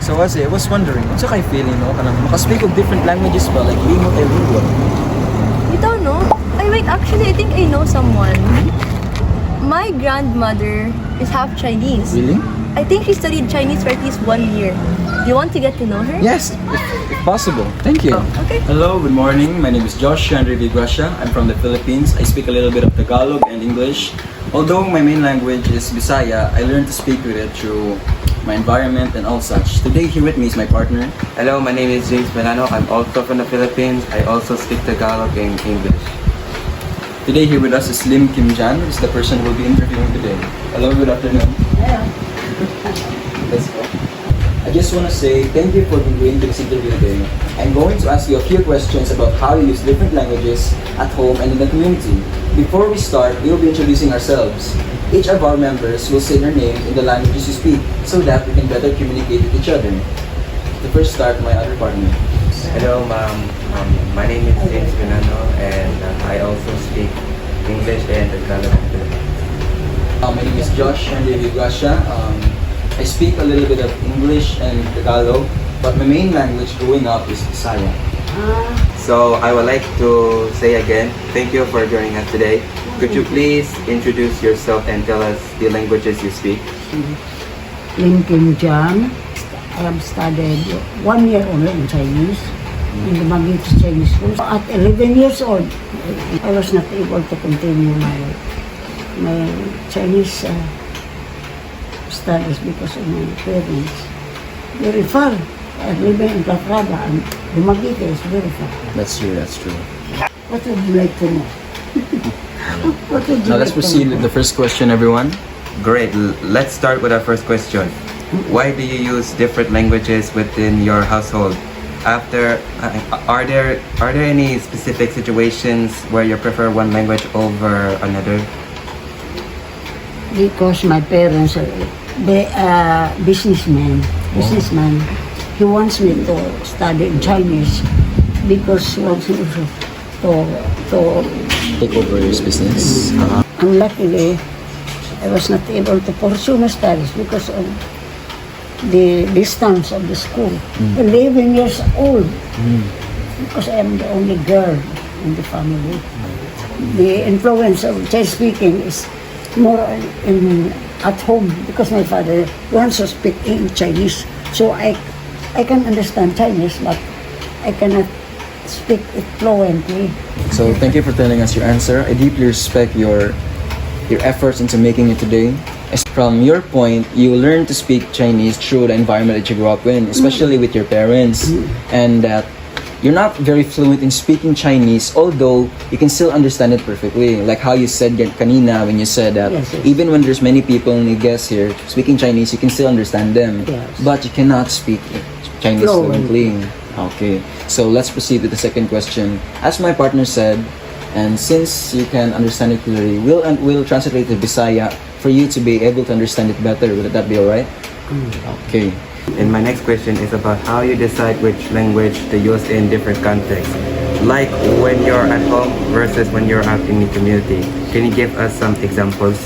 So I was wondering, unsa kay feeling no kanang maka-speak of different languages ba like being multilingual? You don't know? I think I know someone. My grandmother is half Chinese. Really? I think she studied Chinese for at least 1 year. Do you want to get to know her? Yes, if possible. Thank you. Okay. Hello, good morning. My name is Josh Andre Gracia. I'm from the Philippines. I speak a little bit of Tagalog and English. Although my main language is Bisaya, I learned to speak with it through my environment and all such. Today here with me is my partner. Hello, my name is James Melano. I'm also from the Philippines. I also speak Tagalog and English. Today here with us is Lim Kim Jan, who is the person we'll be interviewing today. Hello, good afternoon. Hello. Let's go. I just want to say thank you for being to this interview today. I'm going to ask you a few questions about how you use different languages at home and in the community. Before we start, we will be introducing ourselves. Each of our members will say their names in the languages you speak so that we can better communicate with each other. To first start, my other partner. Hello, ma'am. My name is James Melano, and I also speak English and Tagalog. My name is Josh Andre Gracia. I speak a little bit of English and Tagalog, but my main language growing up is Bisaya. So I would like to say again, thank you for joining us today. Could you please introduce yourself and tell us the languages you speak? Lim Kim Jan. I have studied 1 year only in Chinese in the Magiti Chinese school. At 11 years old, I was not able to continue my Chinese studies because of my parents. Very far. I'm living in Caprada and the Magiti is very far. That's true, that's true. What would you like to know? What would you Now let's like to proceed know? with the first question, everyone. Great. Let's start with our first question. Why do you use different languages within your household? Are there any specific situations where you prefer one language over another? Because my parents they are businessman. He wants me to study Chinese because he wants me to Take over his business. unluckily I was not able to pursue my studies because of the distance of the school. 11 years old because I am the only girl in the family. The influence of Chinese speaking is more at home because my father wants to speak in Chinese. So I can understand Chinese, but I cannot speak it fluently. So thank you for telling us your answer. I deeply respect your efforts into making it today. As from your point, you learn to speak Chinese through the environment that you grew up in, especially with your parents, and that you're not very fluent in speaking Chinese, although you can still understand it perfectly. Like how you said kanina when you said that Yes. even when there's many people in the guests here speaking Chinese, you can still understand them, Yes. but you cannot speak Chinese Fluently. fluently. Okay, so let's proceed with the second question. As my partner said, and since you can understand it clearly, we'll translate it to Bisaya for you to be able to understand it better. Would that be alright? Okay. And my next question is about how you decide which language to use in different contexts. Like when you're at home versus when you're out in the community. Can you give us some examples?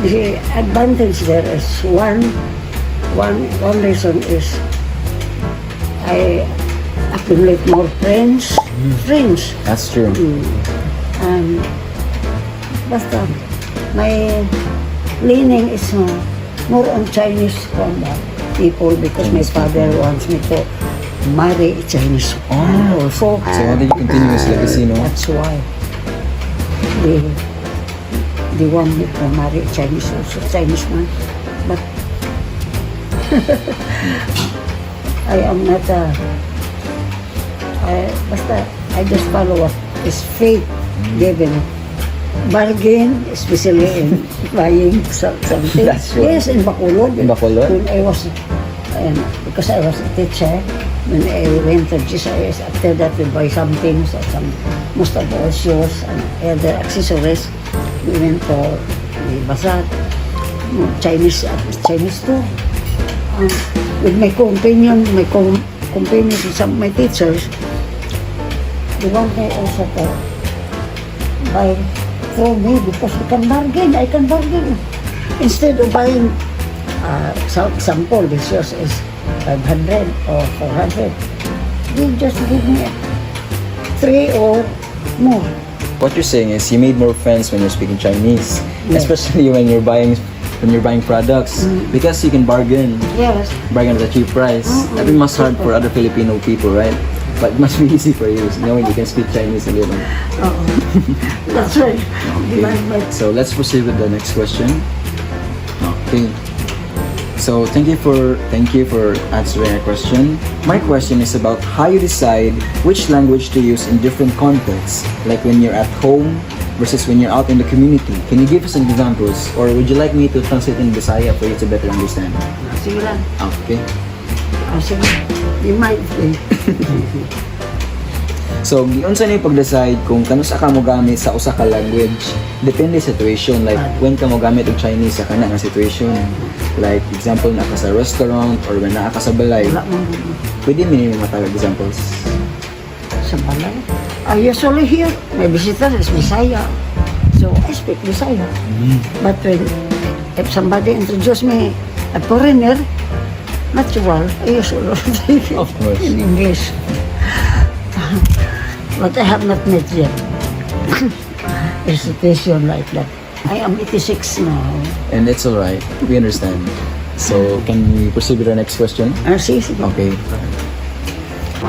The advantage there is one reason is I accumulate more friends. That's true. And basta my leaning is more on Chinese people because my father wants me to marry a Chinese man also. So how did you continue his legacy, no? That's why they want me to marry a Chinese man. But I am not I just follow what is fate given. Bargain, especially in buying something. That's true. Yes, in Bacolod. In Bacolod? When I was, because I was a teacher, when I went to GCIS, after that we buy something, so most of all shoes and other accessories. We went to the bazaar, Chinese too. With my companion, with some of my teachers, they want me also to buy for me because I can bargain. Instead of buying, some example, this yours is 500 or 400, you just give me 3 or more. What you're saying is you made more friends when you're speaking Chinese, Yes. especially when you're buying products because you can bargain Yes. at a cheap price. I think much hard for other Filipino people, right? But it must be easy for you knowing you can speak Chinese a little. That's right. Divide by So let's proceed with the next question. Okay. So thank you for answering our question. My question is about how you decide which language to use in different contexts, like when you're at home versus when you're out in the community. Can you give us some examples, or would you like me to translate in Bisaya for you to better understand? Sige lang. Okay. Sige. You might think. So, giunsa ni pag-decide kung kanusa ka mo gamit sa usa ka language? Depende sa situation. Like, when ka mo gamit og Chinese sa kana nga situation. Like, example, na ka sa restaurant or when naa ka sa balay. Wala mong Pwede mo matawag examples. sa balay. I usually hear my visitor is Bisaya. So I speak Bisaya. But when if somebody introduce me a foreigner, natural, I usually speak Of course. in English. But I have not met yet a situation like that. I am 86 now. And it's alright. We understand. So, can we proceed with our next question? Sige. Okay.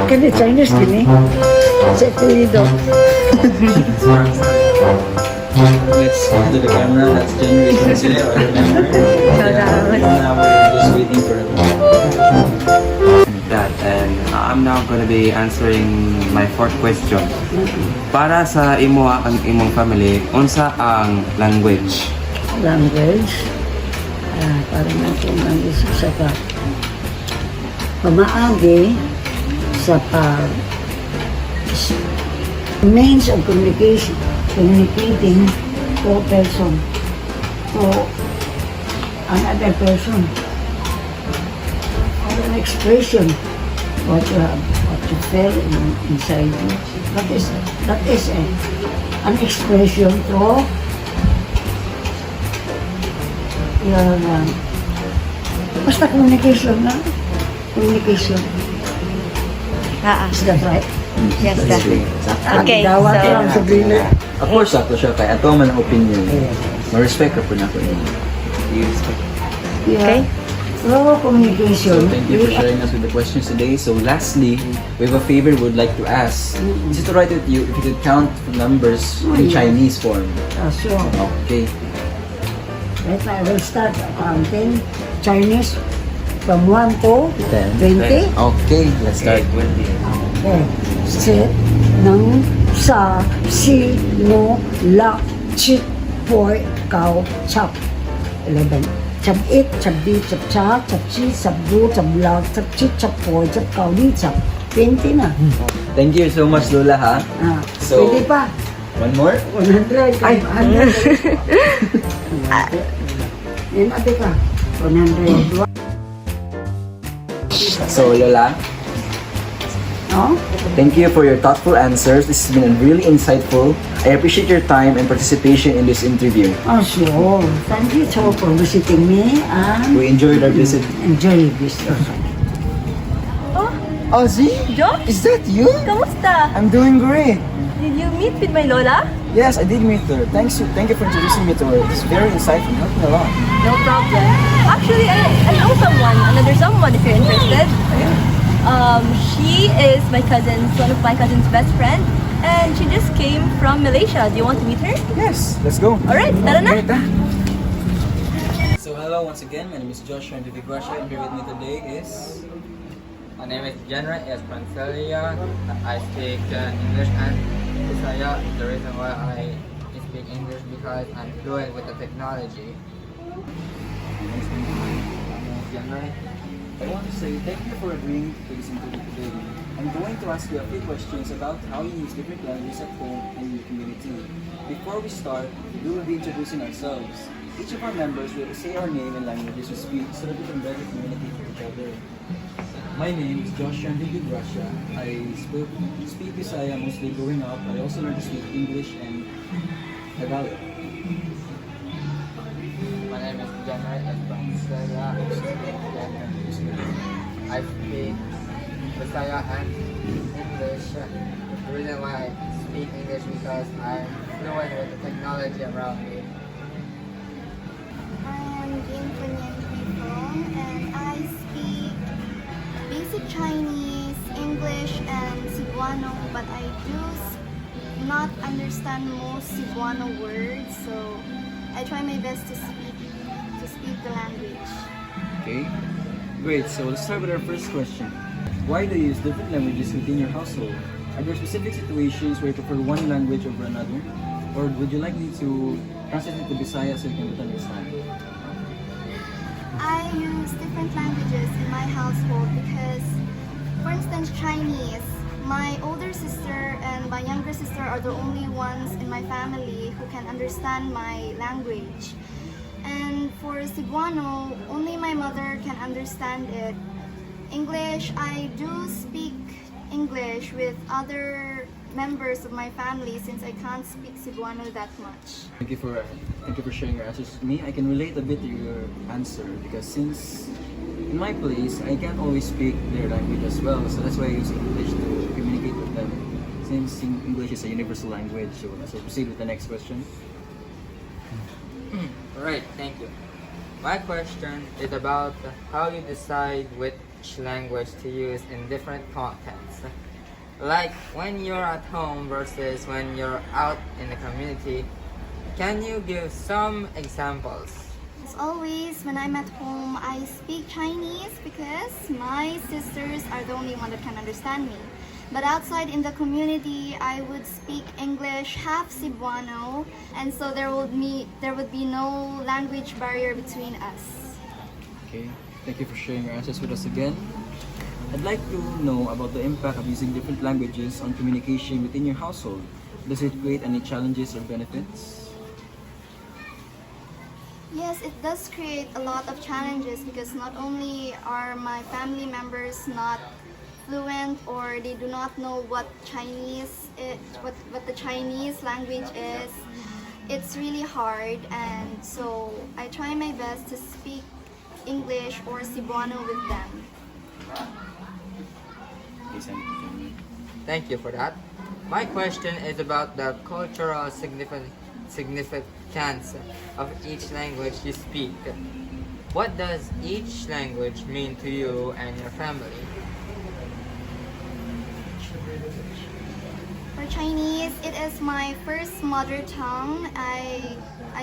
Can the Chinese din eh? Sa apelido. Let's go to the camera. That's January 20. Now we're just waiting for That, and I'm now gonna be answering my fourth question. Para sa imo ang imong family, unsa ang language? Language. Para natin ang isa sa pamaagi sa means of communicating to a person, to another person. Or an expression, what you feel inside you. That is an expression to your basta communication na. Communication. Is that right? Yes, that. Okay, Dawat so- lang sa bili. Of course, sakto siya kay ato man ang opinion. Ma-respect ka po na ko yun. Yeah. Through communication. So thank you for sharing us with the questions today. So lastly, we have a favor we would like to ask. Is it alright with you if you could count the numbers in Chinese form? Sure. Okay. Right now, I will start counting Chinese from 1 to 10. 20. Okay, let's start. Okay. Sit, nang, sa, si, no, la, chit, poi, cow, chap. 11. Chap 8, chap B, chap cha, chap chi, chap du, chap la, chap chit, chap poi, chap cow, di, chap. 20 na. Thank you so much, Lola, ha? So- Pwede pa. One more? 100. Ay, 100. Yan, ate ka. 100. So, Lola, No? thank you for your thoughtful answers. This has been really insightful. I appreciate your time and participation in this interview. Oh, sure. Thank you so for visiting me and We enjoyed our visit. enjoy this also. Ozzy? Josh, Is that you? kamusta? I'm doing great. Did you meet with my lola? Yes, I did meet her. Thank you for introducing me to her. It's very insightful. Helped me a lot. No problem. Actually, I know someone, another someone if you're interested. She is one of my cousin's best friend, and she just came from Malaysia. Do you want to meet her? Yes, let's go. Alright, tara na. So hello once again. My name is Joshua and Vivic Russia, and here with me today is... My name is Jenra Espancilia. I speak English and Bisaya. The reason why I speak English because I'm fluent with the technology. Jenra. I want to say thank you for agreeing to this interview today. I'm going to ask you a few questions about how you use different languages at home and in your community. Before we start, we will be introducing ourselves. Each of our members will say our name and languages we speak so that we can better communicate with each other. My name is Joshua David Russia. I speak Bisaya mostly growing up. I also learned to speak English and Tagalog. My name is genre is Francelia. I speak Bisaya and English. The reason why I speak English because I'm fluent with the technology around me. I'm Jin Punyan Pipong and I speak basic Chinese, English, and Cebuano, but I do not understand most Cebuano words, so I try my best to speak the language. Okay, great. So let's start with our first question. Why do you use different languages within your household? Are there specific situations where you prefer one language over another? Or would you like me to translate it to Bisaya so you can better understand? I use different languages in my household because, for instance, Chinese. My older sister and my younger sister are the only ones in my family who can understand my language. And for Cebuano, only my mother can understand it. English, I do speak English with other members of my family since I can't speak Cebuano that much. Thank you for sharing your answers with me. I can relate a bit to your answer because since in my place I can't always speak their language as well, so that's why I use English to communicate with them. Since English is a universal language, so let's proceed with the next question. Right, thank you. My question is about how you decide which language to use in different contexts. Like when you're at home versus when you're out in the community. Can you give some examples? As always, when I'm at home, I speak Chinese because my sisters are the only one that can understand me. But outside in the community, I would speak English, half Cebuano, and so there would be no language barrier between us. Okay, thank you for sharing your answers with us again. I'd like to know about the impact of using different languages on communication within your household. Does it create any challenges or benefits? Yes, it does create a lot of challenges because not only are my family members not fluent or they do not know what the Chinese language is, it's really hard, and so I try my best to speak English or Cebuano with them. Thank you for that. My question is about the cultural significance of each language you speak. What does each language mean to you and your family? For Chinese, it is my first mother tongue. I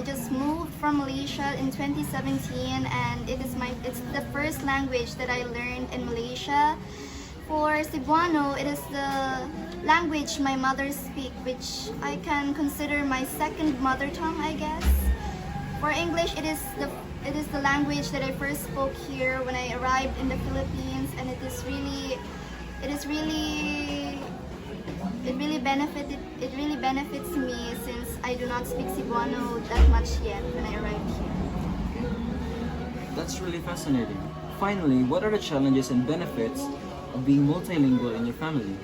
just moved from Malaysia in 2017 and it's the first language that I learned in Malaysia. For Cebuano, it is the language my mother speaks, which I can consider my second mother tongue, I guess. For English, it is the language that I first spoke here when I arrived in the Philippines, and it really benefits me since I do not speak Cebuano that much yet when I arrived here. That's really fascinating. Finally, what are the challenges and benefits of being multilingual in your family?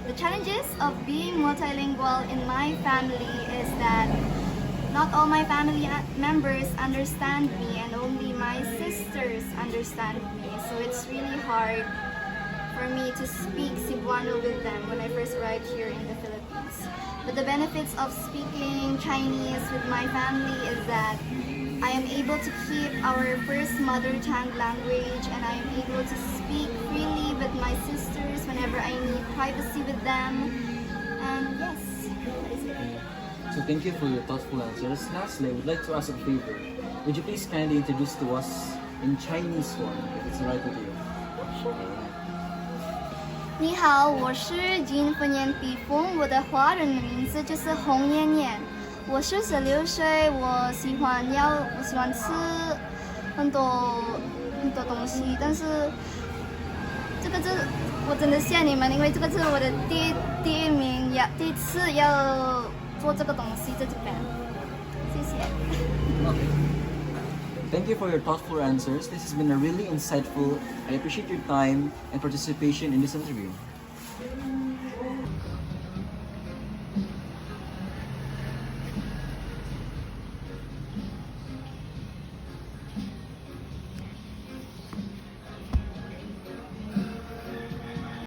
The challenges of being multilingual in my family is that not all my family members understand me and only my sisters understand me. So it's really hard for me to speak Cebuano with them when I first arrived here in the Philippines. But the benefits of speaking Chinese with my family is that I am able to keep our first mother tongue language, and I am able to speak freely with my sisters whenever I need privacy with them. And yes, that is it. So thank you for your thoughtful answers. Lastly, I would like to ask a favor. Would you please kindly introduce to us in Chinese form, if it's alright with you? 你好，我是金福年笔锋，我的华人名字就是洪妍妍。我是16岁，我喜欢吃很多东西，但是这个我真的谢你们，因为这个是我的第一次要做这个东西在这边，谢谢。Thank you for your thoughtful answers. This has been a really insightful. I appreciate your time and participation in this interview.